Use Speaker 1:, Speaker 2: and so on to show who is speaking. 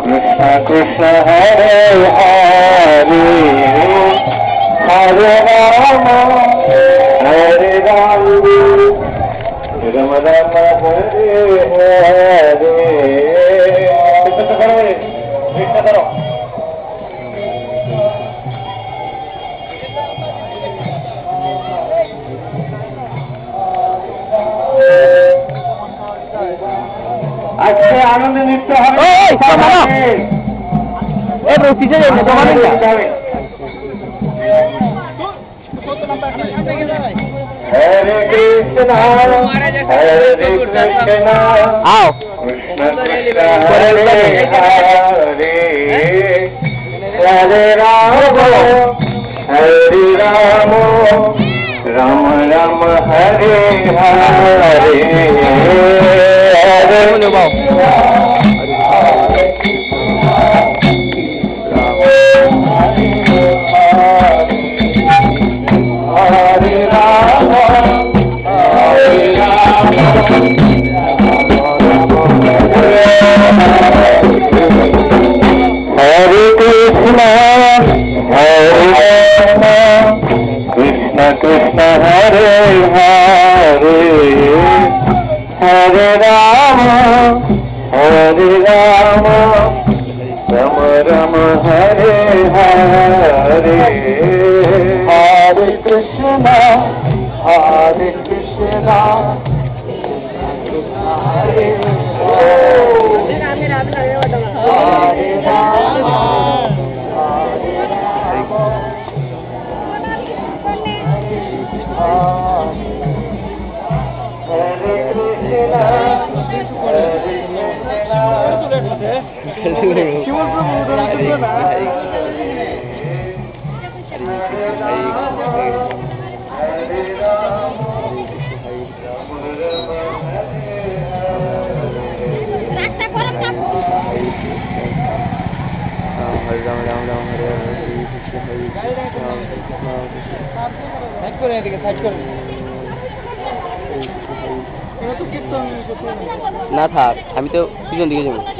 Speaker 1: Krishna Krishna Hare Hare Hare Rama Hare Rama Rama Rama Hare Hare Krishna karo আজকে আনন্দে নৃত্য হবে পিছিয়ে যাবে হরে কৃষ্ণ আও কৃষ্ণ কৃষ্ণ হরে হরে হরে রাম হরে Ram Ram Ram Hare Hare Krishna Hare Hare Hare Rama Hare Rama Rama Rama Hare Hare Hare Krishna Hare Krishna Hare না থাক আমি তো পিছন দিকে যাবো